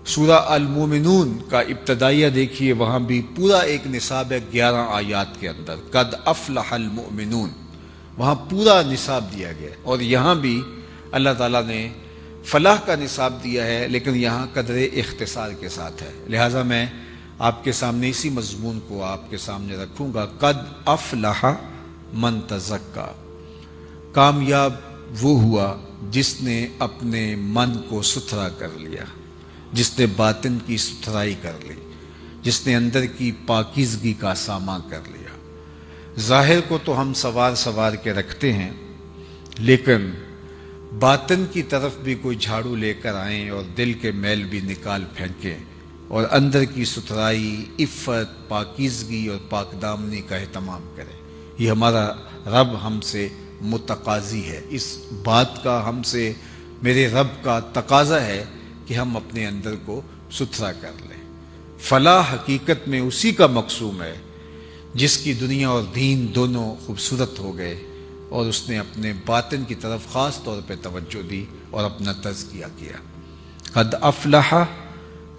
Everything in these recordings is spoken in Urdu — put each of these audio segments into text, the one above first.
سورہ المومنون کا ابتدائیہ دیکھیے، وہاں بھی پورا ایک نصاب ہے 11 آیات کے اندر، قد افلح المؤمنون، وہاں پورا نصاب دیا گیا ہے۔ اور یہاں بھی اللہ تعالیٰ نے فلاح کا نصاب دیا ہے، لیکن یہاں قدر اختصار کے ساتھ ہے، لہٰذا میں آپ کے سامنے اسی مضمون کو آپ کے سامنے رکھوں گا۔ قد افلح من تزکا، کامیاب وہ ہوا جس نے اپنے من کو ستھرا کر لیا، جس نے باطن کی ستھرائی کر لی، جس نے اندر کی پاکیزگی کا سامان کر لیا۔ ظاہر کو تو ہم سوار کے رکھتے ہیں، لیکن باطن کی طرف بھی کوئی جھاڑو لے کر آئیں اور دل کے میل بھی نکال پھینکیں اور اندر کی ستھرائی، عفت، پاکیزگی اور پاک دامنی کا اہتمام کریں۔ یہ ہمارا رب ہم سے متقاضی ہے، اس بات کا ہم سے میرے رب کا تقاضا ہے کہ ہم اپنے اندر کو ستھرا کر لیں۔ فلاح حقیقت میں اسی کا مقصوم ہے جس کی دنیا اور دین دونوں خوبصورت ہو گئے اور اس نے اپنے باطن کی طرف خاص طور پہ توجہ دی اور اپنا تزکیہ کیا۔ قد افلح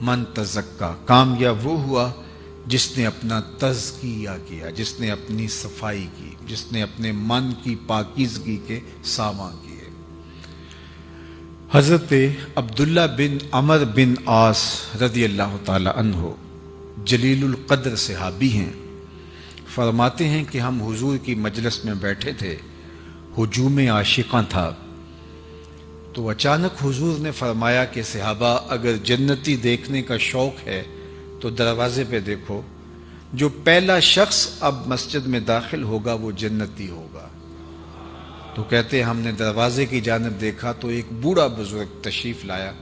من تزکا، کامیاب وہ ہوا جس نے اپنا تزکیہ کیا، جس نے اپنی صفائی کی، جس نے اپنے من کی پاکیزگی کے سامان کیے۔ حضرت عبداللہ بن عمر بن عاص رضی اللہ تعالی عنہ جلیل القدر صحابی ہیں، فرماتے ہیں کہ ہم حضور کی مجلس میں بیٹھے تھے، ہجوم عاشقاں تھا، تو اچانک حضور نے فرمایا کہ صحابہ اگر جنتی دیکھنے کا شوق ہے تو دروازے پہ دیکھو، جو پہلا شخص اب مسجد میں داخل ہوگا وہ جنتی ہوگا۔ تو کہتے ہم نے دروازے کی جانب دیکھا تو ایک بوڑھا بزرگ تشریف لایا،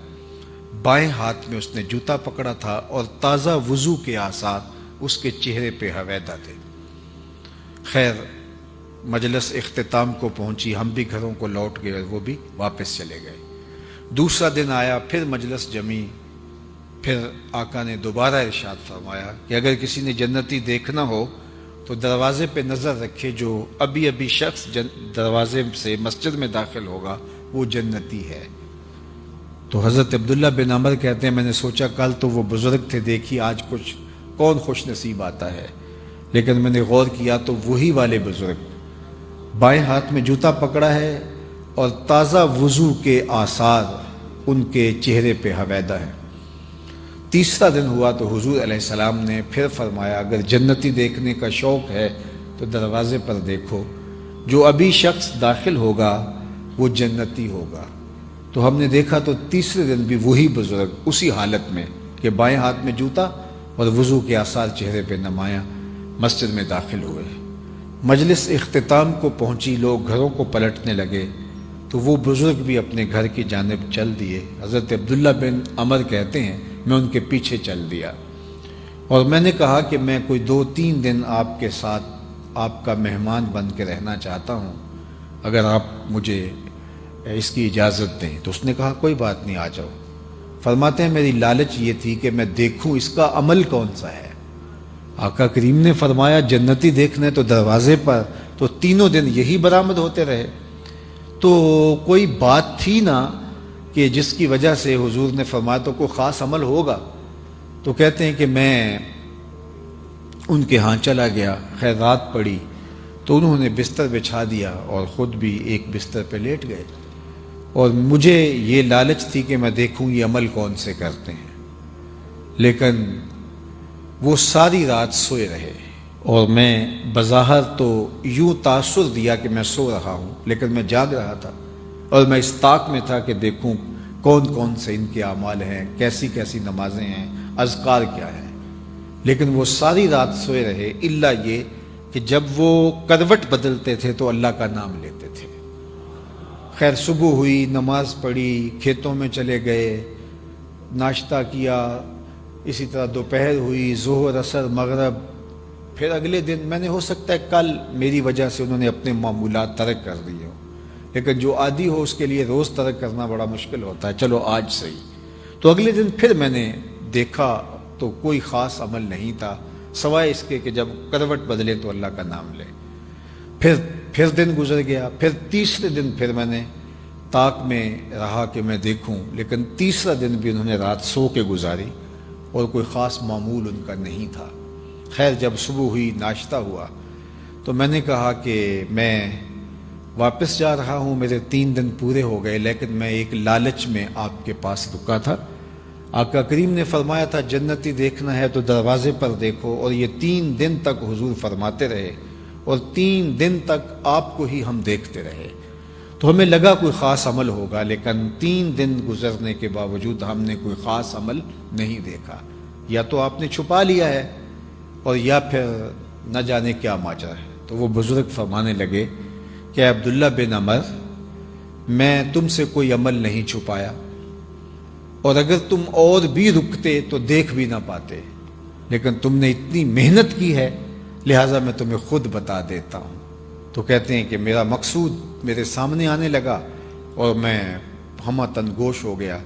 بائیں ہاتھ میں اس نے جوتا پکڑا تھا اور تازہ وضو کے آثار اس کے چہرے پہ حویدہ تھے۔ خیر مجلس اختتام کو پہنچی، ہم بھی گھروں کو لوٹ گئے اور وہ بھی واپس چلے گئے۔ دوسرا دن آیا، پھر مجلس جمی، پھر آقا نے دوبارہ ارشاد فرمایا کہ اگر کسی نے جنتی دیکھنا ہو تو دروازے پہ نظر رکھے، جو ابھی شخص دروازے سے مسجد میں داخل ہوگا وہ جنتی ہے۔ تو حضرت عبداللہ بن عمر کہتے ہیں میں نے سوچا کل تو وہ بزرگ تھے، دیکھی آج کچھ کون خوش نصیب آتا ہے، لیکن میں نے غور کیا تو وہی والے بزرگ، بائیں ہاتھ میں جوتا پکڑا ہے اور تازہ وضو کے آثار ان کے چہرے پہ حویدہ ہے۔ تیسرا دن ہوا تو حضور علیہ السلام نے پھر فرمایا اگر جنتی دیکھنے کا شوق ہے تو دروازے پر دیکھو، جو ابھی شخص داخل ہوگا وہ جنتی ہوگا۔ تو ہم نے دیکھا تو تیسرے دن بھی وہی بزرگ اسی حالت میں کہ بائیں ہاتھ میں جوتا اور وضو کے آثار چہرے پہ نمایاں مسجد میں داخل ہوئے۔ مجلس اختتام کو پہنچی، لوگ گھروں کو پلٹنے لگے تو وہ بزرگ بھی اپنے گھر کی جانب چل دیے۔ حضرت عبداللہ بن عمر کہتے ہیں میں ان کے پیچھے چل دیا اور میں نے کہا کہ میں کوئی 2-3 دن آپ کے ساتھ آپ کا مہمان بن کے رہنا چاہتا ہوں، اگر آپ مجھے اس کی اجازت دیں۔ تو اس نے کہا کوئی بات نہیں، آ جاؤ۔ فرماتے ہیں میری لالچ یہ تھی کہ میں دیکھوں اس کا عمل کون سا ہے۔ آقا کریم نے فرمایا جنتی دیکھنے تو دروازے پر، تو تینوں دن یہی برآمد ہوتے رہے، تو کوئی بات تھی نہ کہ جس کی وجہ سے حضور نے فرمایا تو کوئی خاص عمل ہوگا۔ تو کہتے ہیں کہ میں ان کے ہاں چلا گیا، خیر رات پڑی تو انہوں نے بستر بچھا دیا اور خود بھی ایک بستر پہ لیٹ گئے، اور مجھے یہ لالچ تھی کہ میں دیکھوں یہ عمل کون سے کرتے ہیں، لیکن وہ ساری رات سوئے رہے اور میں بظاہر تو یوں تاثر دیا کہ میں سو رہا ہوں، لیکن میں جاگ رہا تھا اور میں اس طاق میں تھا کہ دیکھوں کون کون سے ان کے اعمال ہیں، کیسی کیسی نمازیں ہیں، اذکار کیا ہیں، لیکن وہ ساری رات سوئے رہے الا یہ کہ جب وہ کروٹ بدلتے تھے تو اللہ کا نام لیتے تھے۔ خیر صبح ہوئی، نماز پڑھی، کھیتوں میں چلے گئے، ناشتہ کیا، اسی طرح دوپہر ہوئی، ظہر، عصر، مغرب، پھر اگلے دن میں نے ہو سکتا ہے کل میری وجہ سے انہوں نے اپنے معمولات ترک کر دیے ہوں، لیکن جو عادی ہو اس کے لیے روز ترک کرنا بڑا مشکل ہوتا ہے، چلو آج صحیح۔ تو اگلے دن پھر میں نے دیکھا تو کوئی خاص عمل نہیں تھا سوائے اس کے کہ جب کروٹ بدلے تو اللہ کا نام لے۔ پھر دن گزر گیا، پھر تیسرے دن پھر میں نے طاق میں رہا کہ میں دیکھوں، لیکن تیسرا دن بھی انہوں نے رات سو کے گزاری اور کوئی خاص معمول ان کا نہیں تھا۔ خیر جب صبح ہوئی، ناشتہ ہوا، تو میں نے کہا کہ میں واپس جا رہا ہوں، میرے 3 دن پورے ہو گئے، لیکن میں ایک لالچ میں آپ کے پاس رکا تھا۔ آقا کریم نے فرمایا تھا جنتی دیکھنا ہے تو دروازے پر دیکھو، اور یہ 3 دن تک حضور فرماتے رہے، اور 3 دن تک آپ کو ہی ہم دیکھتے رہے، تو ہمیں لگا کوئی خاص عمل ہوگا، لیکن 3 دن گزرنے کے باوجود ہم نے کوئی خاص عمل نہیں دیکھا۔ یا تو آپ نے چھپا لیا ہے، اور یا پھر نہ جانے کیا ماجرا ہے۔ تو وہ بزرگ فرمانے لگے کہ عبداللہ بن عمر، میں تم سے کوئی عمل نہیں چھپایا، اور اگر تم اور بھی رکتے تو دیکھ بھی نہ پاتے، لیکن تم نے اتنی محنت کی ہے، لہٰذا میں تمہیں خود بتا دیتا ہوں۔ تو کہتے ہیں کہ میرا مقصود میرے سامنے آنے لگا اور میں ہمہ تن گوش ہو گیا۔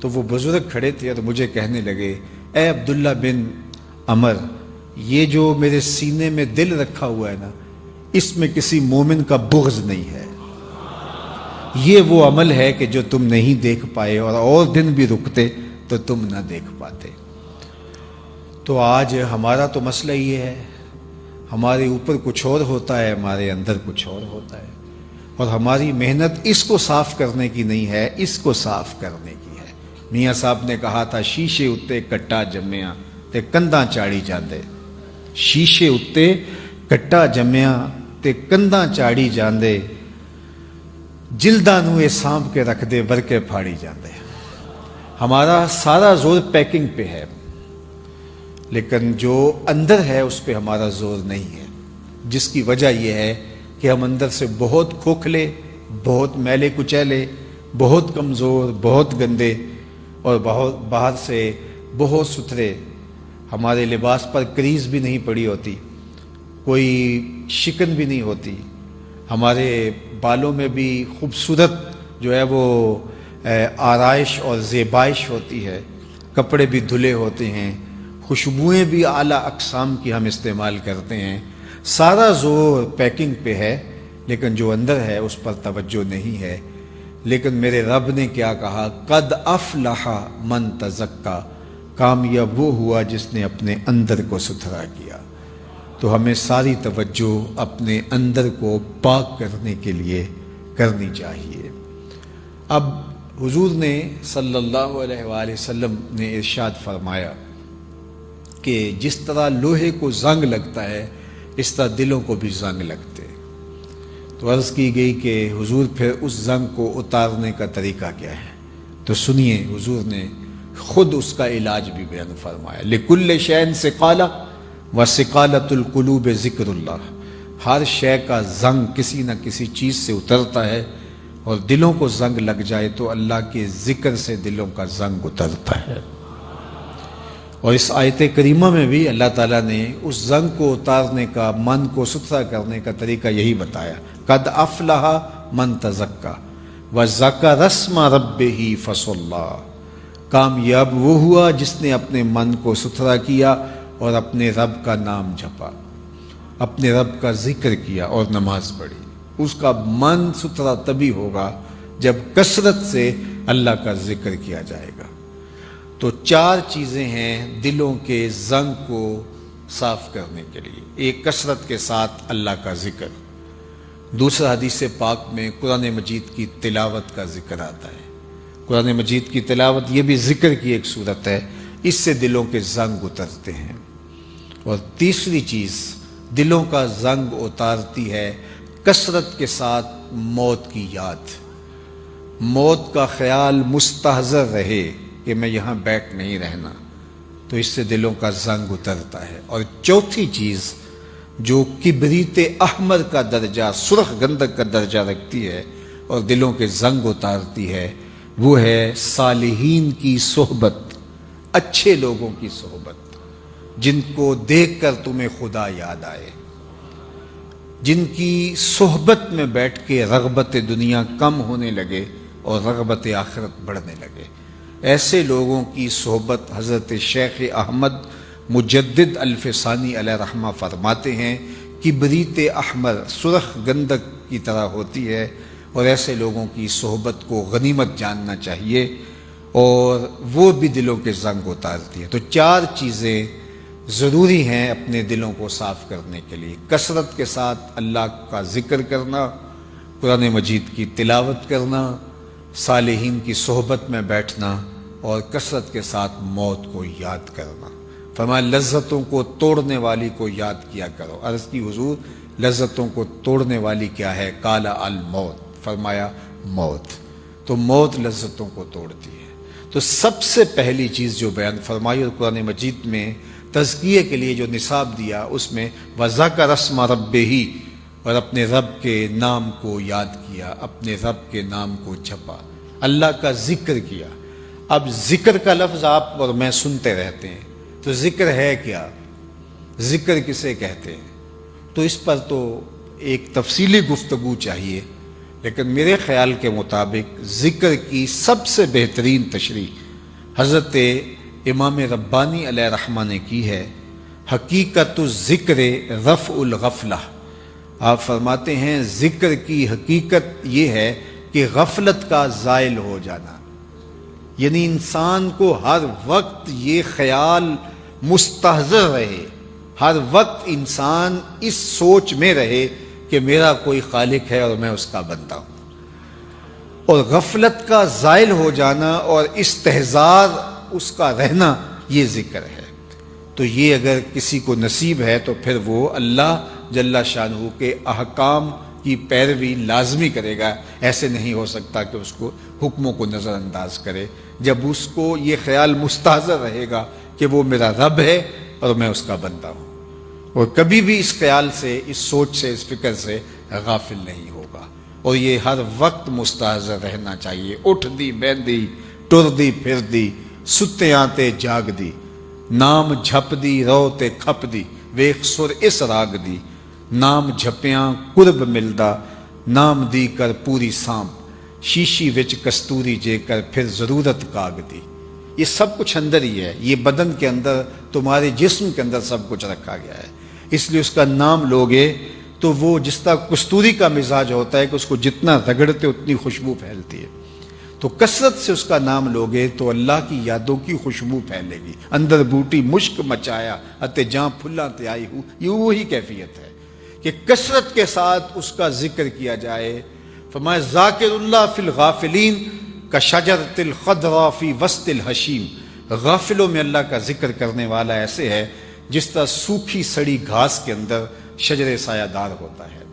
تو وہ بزرگ کھڑے تھے اور مجھے کہنے لگے، اے عبداللہ بن عمر، یہ جو میرے سینے میں دل رکھا ہوا ہے نا، اس میں کسی مومن کا بغض نہیں ہے، یہ وہ عمل ہے کہ جو تم نہیں دیکھ پائے، اور دن بھی رکتے تو تم نہ دیکھ پاتے۔ تو آج ہمارا تو مسئلہ یہ ہے، ہمارے اوپر کچھ اور ہوتا ہے، ہمارے اندر کچھ اور ہوتا ہے، اور ہماری محنت اس کو صاف کرنے کی نہیں ہے، اس کو صاف کرنے کی ہے۔ میاں صاحب نے کہا تھا، شیشے اتے کٹا جمیا تے کنداں چاڑی جاندے، شیشے اتے کٹا جمیا تے کنداں چاڑی جاندے، جلداں نو اے سانپ کے رکھ دے ورکے پھاڑی جاندے۔ ہمارا سارا زور پیکنگ پہ ہے، لیکن جو اندر ہے اس پہ ہمارا زور نہیں ہے، جس کی وجہ یہ ہے کہ ہم اندر سے بہت کھوکھلے، بہت میلے کچیلے، بہت کمزور، بہت گندے، اور بہت باہر سے بہت ستھرے، ہمارے لباس پر کریز بھی نہیں پڑی ہوتی، کوئی شکن بھی نہیں ہوتی، ہمارے بالوں میں بھی خوبصورت جو ہے وہ آرائش اور زیبائش ہوتی ہے، کپڑے بھی دھلے ہوتے ہیں، خوشبوئیں بھی اعلیٰ اقسام کی ہم استعمال کرتے ہیں۔ سارا زور پیکنگ پہ ہے، لیکن جو اندر ہے اس پر توجہ نہیں ہے۔ لیکن میرے رب نے کیا کہا، قد افلح من تزکا، کامیاب وہ ہوا جس نے اپنے اندر کو ستھرا کیا۔ تو ہمیں ساری توجہ اپنے اندر کو پاک کرنے کے لیے کرنی چاہیے۔ اب حضور نے صلی اللہ علیہ وآلہ وسلم نے ارشاد فرمایا کہ جس طرح لوہے کو زنگ لگتا ہے، اس طرح دلوں کو بھی زنگ لگتے۔ تو عرض کی گئی کہ حضور پھر اس زنگ کو اتارنے کا طریقہ کیا ہے؟ تو سنیے، حضور نے خود اس کا علاج بھی بیان فرمایا، لِكُلِّ شَيْءٍ سِقَالَةٌ وَسِقَالَةُ الْقُلُوبِ ذِكْرُ اللَّهِ، ہر شے کا زنگ کسی نہ کسی چیز سے اترتا ہے، اور دلوں کو زنگ لگ جائے تو اللہ کے ذکر سے دلوں کا زنگ اترتا ہے۔ اور اس آیت کریمہ میں بھی اللہ تعالیٰ نے اس زنگ کو اتارنے کا، من کو ستھرا کرنے کا طریقہ یہی بتایا، قد افلح من تزکا وذکر اسم ربہ فصلی، کامیاب وہ ہوا جس نے اپنے من کو ستھرا کیا اور اپنے رب کا نام جپا، اپنے رب کا ذکر کیا اور نماز پڑھی۔ اس کا من ستھرا تبھی ہوگا جب کثرت سے اللہ کا ذکر کیا جائے گا۔ تو 4 چیزیں ہیں دلوں کے زنگ کو صاف کرنے کے لیے۔ ایک، کثرت کے ساتھ اللہ کا ذکر۔ دوسرا، حدیث پاک میں قرآن مجید کی تلاوت کا ذکر آتا ہے۔ قرآن مجید کی تلاوت یہ بھی ذکر کی ایک صورت ہے، اس سے دلوں کے زنگ اترتے ہیں۔ اور تیسری چیز دلوں کا زنگ اتارتی ہے کثرت کے ساتھ موت کی یاد، موت کا خیال مستحضر رہے کہ میں یہاں بیٹھ نہیں رہنا، تو اس سے دلوں کا زنگ اترتا ہے۔ اور چوتھی چیز جو کبریت احمر کا درجہ، سرخ گندک کا درجہ رکھتی ہے اور دلوں کے زنگ اتارتی ہے، وہ ہے صالحین کی صحبت، اچھے لوگوں کی صحبت، جن کو دیکھ کر تمہیں خدا یاد آئے، جن کی صحبت میں بیٹھ کے رغبت دنیا کم ہونے لگے اور رغبت آخرت بڑھنے لگے۔ ایسے لوگوں کی صحبت حضرت شیخ احمد مجدد الفسانی علیہ رحمہ فرماتے ہیں، کبریت احمر، سرخ گندک کی طرح ہوتی ہے، اور ایسے لوگوں کی صحبت کو غنیمت جاننا چاہیے اور وہ بھی دلوں کے زنگ اتارتی ہے۔ تو 4 چیزیں ضروری ہیں اپنے دلوں کو صاف کرنے کے لیے: کثرت کے ساتھ اللہ کا ذکر کرنا، قرآن مجید کی تلاوت کرنا، صالحین کی صحبت میں بیٹھنا، اور کثرت کے ساتھ موت کو یاد کرنا۔ فرمایا لذتوں کو توڑنے والی کو یاد کیا کرو۔ عرض کی حضور لذتوں کو توڑنے والی کیا ہے؟ قال الموت، فرمایا موت۔ تو موت لذتوں کو توڑتی ہے۔ تو سب سے پہلی چیز جو بیان فرمائی اور قرآن مجید میں تزکیے کے لیے جو نصاب دیا اس میں وَذَكَرَ اسْمَ رَبِّهِ، اور اپنے رب کے نام کو یاد کیا، اپنے رب کے نام کو جپا، اللہ کا ذکر کیا۔ اب ذکر کا لفظ آپ اور میں سنتے رہتے ہیں، تو ذکر ہے کیا؟ ذکر کسے کہتے ہیں؟ تو اس پر تو ایک تفصیلی گفتگو چاہیے، لیکن میرے خیال کے مطابق ذکر کی سب سے بہترین تشریح حضرت امام ربانی علیہ رحمہ نے کی ہے۔ حقیقت الذکر رفع الغفلہ، آپ فرماتے ہیں ذکر کی حقیقت یہ ہے کہ غفلت کا زائل ہو جانا، یعنی انسان کو ہر وقت یہ خیال مستحضر رہے، ہر وقت انسان اس سوچ میں رہے کہ میرا کوئی خالق ہے اور میں اس کا بندہ ہوں، اور غفلت کا زائل ہو جانا اور استحضار اس کا رہنا، یہ ذکر ہے۔ تو یہ اگر کسی کو نصیب ہے تو پھر وہ اللہ جل شانہ کے احکام کی پیروی لازمی کرے گا۔ ایسے نہیں ہو سکتا کہ اس کو حکموں کو نظر انداز کرے، جب اس کو یہ خیال مستحضر رہے گا کہ وہ میرا رب ہے اور میں اس کا بندہ ہوں، اور کبھی بھی اس خیال سے، اس سوچ سے، اس فکر سے غافل نہیں ہوگا، اور یہ ہر وقت مستحضر رہنا چاہیے۔ اٹھ دی بیندی ٹر دی پھر دی، ستیاں تے جاگ دی، نام جھپ دی رو تے کھپ دی، ویخ سر اس راگ دی، نام جھپیاں قرب ملدا، نام دی کر پوری سام، شیشی وچ کستوری جے کر پھر ضرورت کاگ دی۔ یہ سب کچھ اندر ہی ہے، یہ بدن کے اندر، تمہارے جسم کے اندر سب کچھ رکھا گیا ہے، اس لیے اس کا نام لوگے تو وہ جس طرح کستوری کا مزاج ہوتا ہے کہ اس کو جتنا رگڑتے اتنی خوشبو پھیلتی ہے، تو کثرت سے اس کا نام لوگے تو اللہ کی یادوں کی خوشبو پھیلے گی۔ اندر بوٹی مشک مچایا اتے جہاں پھلاں تے آئی ہوں، یہ وہی کیفیت ہے کہ کثرت کے ساتھ اس کا ذکر کیا جائے۔ فرمایا ذاکر اللہ فی الغافلین کشجرۃ الخضراء فی وسط الحشیم، غافلوں میں اللہ کا ذکر کرنے والا ایسے ہے جس طرح سوکھی سڑی گھاس کے اندر شجر سایہ دار ہوتا ہے،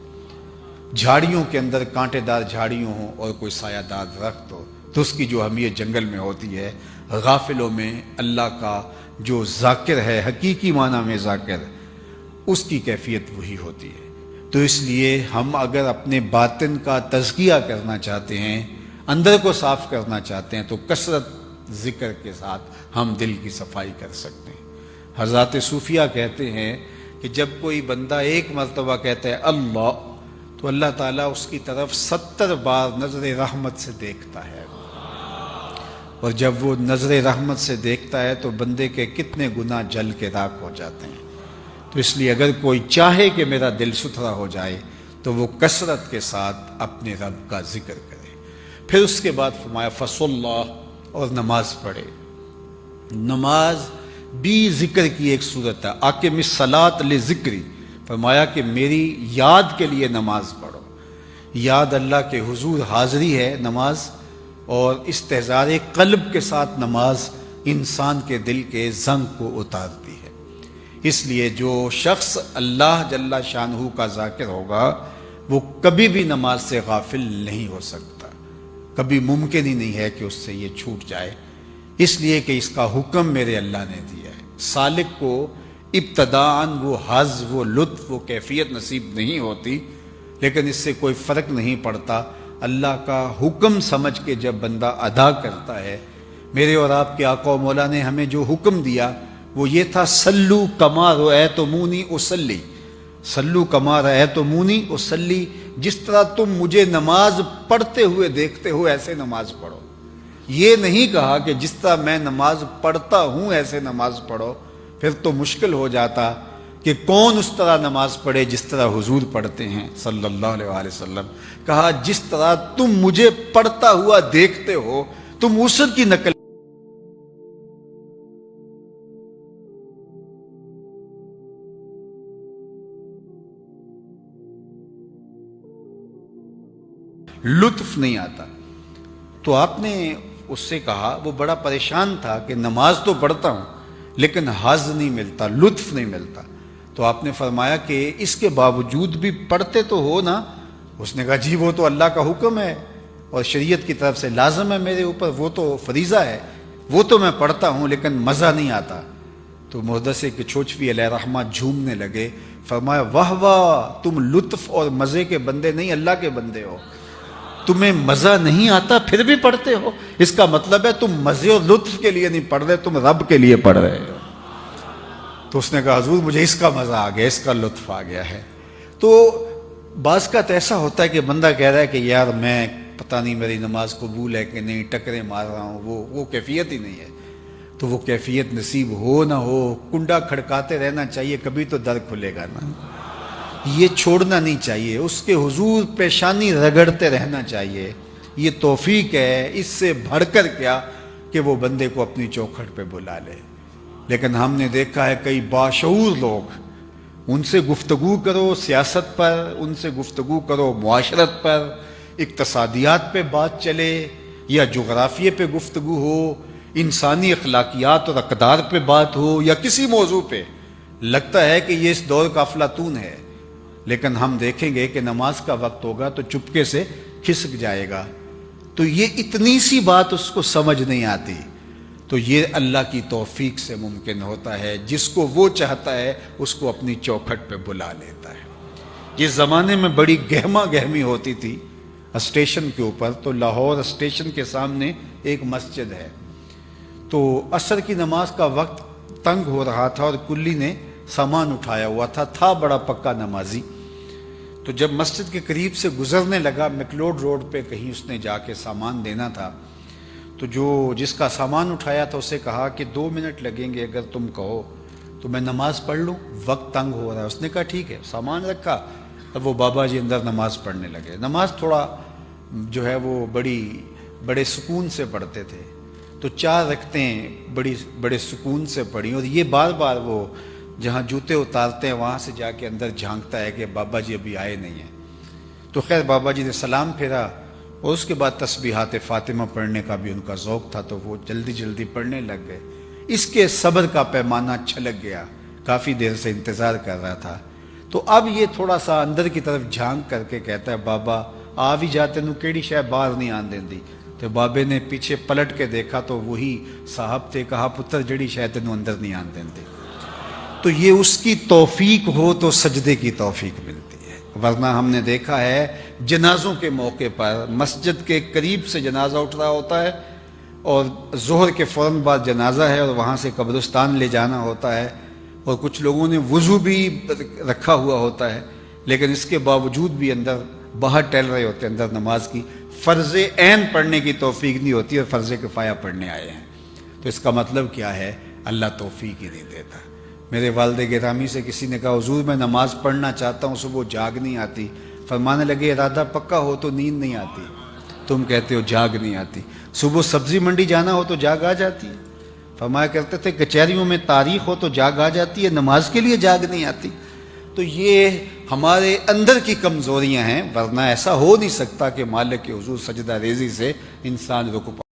جھاڑیوں کے اندر کانٹے دار جھاڑیوں ہوں اور کوئی سایہ دار درخت ہو تو اس کی جو اہمیت جنگل میں ہوتی ہے، غافلوں میں اللہ کا جو ذاکر ہے، حقیقی معنی میں ذاکر، اس کی کیفیت وہی ہوتی ہے۔ تو اس لیے ہم اگر اپنے باطن کا تزکیہ کرنا چاہتے ہیں، اندر کو صاف کرنا چاہتے ہیں، تو کثرت ذکر کے ساتھ ہم دل کی صفائی کر سکتے ہیں۔ حضرات صوفیہ کہتے ہیں کہ جب کوئی بندہ ایک مرتبہ کہتا ہے اللہ، تو اللہ تعالیٰ اس کی طرف 70 بار نظر رحمت سے دیکھتا ہے، اور جب وہ نظر رحمت سے دیکھتا ہے تو بندے کے کتنے گناہ جل کے راکھ ہو جاتے ہیں۔ تو اس لیے اگر کوئی چاہے کہ میرا دل ستھرا ہو جائے تو وہ کثرت کے ساتھ اپنے رب کا ذکر کرے۔ پھر اس کے بعد فرمایا فصلی، اور نماز پڑھے۔ نماز بھی ذکر کی ایک صورت ہے، اقم الصلاۃ لذکری، فرمایا کہ میری یاد کے لیے نماز پڑھو۔ یاد اللہ کے حضور حاضری ہے نماز، اور استحضار قلب کے ساتھ نماز انسان کے دل کے زنگ کو اتارتی ہے۔ اس لیے جو شخص اللہ جل شانہ کا ذاکر ہوگا وہ کبھی بھی نماز سے غافل نہیں ہو سکتا، کبھی ممکن ہی نہیں ہے کہ اس سے یہ چھوٹ جائے، اس لیے کہ اس کا حکم میرے اللہ نے دیا ہے۔ سالک کو ابتداءً وہ حظ، وہ لطف، وہ کیفیت نصیب نہیں ہوتی، لیکن اس سے کوئی فرق نہیں پڑتا، اللہ کا حکم سمجھ کے جب بندہ ادا کرتا ہے۔ میرے اور آپ کے آقا و مولا نے ہمیں جو حکم دیا وہ یہ تھا، صلو کما رأیتمونی اصلی، صلو کما رأیتمونی اصلی، جس طرح تم مجھے نماز پڑھتے ہوئے دیکھتے ہو ایسے نماز پڑھو۔ یہ نہیں کہا کہ جس طرح میں نماز پڑھتا ہوں ایسے نماز پڑھو، پھر تو مشکل ہو جاتا کہ کون اس طرح نماز پڑھے جس طرح حضور پڑھتے ہیں صلی اللہ علیہ وآلہ وسلم. کہا جس طرح تم مجھے پڑھتا ہوا دیکھتے ہو تم اس کی نقل. لطف نہیں آتا. تو آپ نے اس سے کہا، وہ بڑا پریشان تھا کہ نماز تو پڑھتا ہوں لیکن حظ نہیں ملتا، لطف نہیں ملتا. تو آپ نے فرمایا کہ اس کے باوجود بھی پڑھتے تو ہو نا؟ اس نے کہا جی وہ تو اللہ کا حکم ہے اور شریعت کی طرف سے لازم ہے میرے اوپر، وہ تو فریضہ ہے، وہ تو میں پڑھتا ہوں لیکن مزہ نہیں آتا. تو محدث کچھوچوی علیہ رحمہ جھومنے لگے. فرمایا واہ واہ، تم لطف اور مزے کے بندے نہیں اللہ کے بندے ہو. تمہیں مزہ نہیں آتا پھر بھی پڑھتے ہو، اس کا مطلب ہے تم مزے اور لطف کے لیے نہیں پڑھ رہے، تم رب کے لیے پڑھ رہے ہو. تو اس نے کہا حضور مجھے اس کا مزہ آ گیا، اس کا لطف آ گیا ہے. تو بعض کا تو ایسا ہوتا ہے کہ بندہ کہہ رہا ہے کہ یار میں پتہ نہیں میری نماز قبول ہے کہ نہیں، ٹکرے مار رہا ہوں، وہ کیفیت ہی نہیں ہے. تو وہ کیفیت نصیب ہو نہ ہو، کنڈا کھڑکاتے رہنا چاہیے، کبھی تو در کھلے گا نا. یہ چھوڑنا نہیں چاہیے، اس کے حضور پیشانی رگڑتے رہنا چاہیے. یہ توفیق ہے، اس سے بڑھ کر کیا کہ وہ بندے کو اپنی چوکھٹ پہ بلا لے. لیکن ہم نے دیکھا ہے کئی باشعور لوگ، ان سے گفتگو کرو سیاست پر، ان سے گفتگو کرو معاشرت پر، اقتصادیات پہ بات چلے یا جغرافیے پہ گفتگو ہو، انسانی اخلاقیات اور اقدار پہ بات ہو یا کسی موضوع پہ، لگتا ہے کہ یہ اس دور کا افلاطون ہے. لیکن ہم دیکھیں گے کہ نماز کا وقت ہوگا تو چپکے سے کھسک جائے گا. تو یہ اتنی سی بات اس کو سمجھ نہیں آتی. تو یہ اللہ کی توفیق سے ممکن ہوتا ہے، جس کو وہ چاہتا ہے اس کو اپنی چوکھٹ پہ بلا لیتا ہے. جس زمانے میں بڑی گہما گہمی ہوتی تھی اسٹیشن کے اوپر، تو لاہور اسٹیشن کے سامنے ایک مسجد ہے. تو عصر کی نماز کا وقت تنگ ہو رہا تھا اور کلی نے سامان اٹھایا ہوا تھا بڑا پکا نمازی. تو جب مسجد کے قریب سے گزرنے لگا، میکلوڈ روڈ پہ کہیں اس نے جا کے سامان دینا تھا، تو جس کا سامان اٹھایا تھا اسے کہا کہ 2 منٹ لگیں گے، اگر تم کہو تو میں نماز پڑھ لوں، وقت تنگ ہو رہا ہے. اس نے کہا ٹھیک ہے، سامان رکھا. اب وہ بابا جی اندر نماز پڑھنے لگے. نماز تھوڑا جو ہے وہ بڑے سکون سے پڑھتے تھے. تو 4 رکعتیں بڑے سکون سے پڑھی. اور یہ بار بار وہ جہاں جوتے اتارتے ہیں وہاں سے جا کے اندر جھانکتا ہے کہ بابا جی ابھی آئے نہیں ہیں. تو خیر بابا جی نے سلام پھیرا اور اس کے بعد تسبیحات فاطمہ پڑھنے کا بھی ان کا ذوق تھا، تو وہ جلدی جلدی پڑھنے لگ گئے. اس کے صبر کا پیمانہ چھلک گیا، کافی دیر سے انتظار کر رہا تھا. تو اب یہ تھوڑا سا اندر کی طرف جھانک کر کے کہتا ہے بابا آ بھی جاتے نو کیڑی شے باہر نہیں آن دیندی. تو بابے نے پیچھے پلٹ کے دیکھا تو وہی صاحب تھے. کہا پتر جڑی شے تینوں اندر نہیں آن دیندی. تو یہ اس کی توفیق ہو تو سجدے کی توفیق ملتی ہے. ورنہ ہم نے دیکھا ہے جنازوں کے موقع پر مسجد کے قریب سے جنازہ اٹھ رہا ہوتا ہے اور ظہر کے فوراً بعد جنازہ ہے اور وہاں سے قبرستان لے جانا ہوتا ہے، اور کچھ لوگوں نے وضو بھی رکھا ہوا ہوتا ہے، لیکن اس کے باوجود بھی اندر باہر ٹہل رہے ہوتے ہیں. اندر نماز کی فرض عین پڑھنے کی توفیق نہیں ہوتی اور فرض کفایہ پڑھنے آئے ہیں. تو اس کا مطلب کیا ہے؟ اللہ توفیق ہی نہیں دیتا. میرے والد گرامی سے کسی نے کہا حضور میں نماز پڑھنا چاہتا ہوں، صبح جاگ نہیں آتی. فرمانے لگے ارادہ پکا ہو تو نیند نہیں آتی، تم کہتے ہو جاگ نہیں آتی. صبح سبزی منڈی جانا ہو تو جاگ آ جاتی ہے. فرمایا کرتے تھے کچہریوں میں تاریخ ہو تو جاگ آ جاتی ہے، نماز کے لیے جاگ نہیں آتی. تو یہ ہمارے اندر کی کمزوریاں ہیں، ورنہ ایسا ہو نہیں سکتا کہ مالک کے حضور سجدہ ریزی سے انسان رک پائے.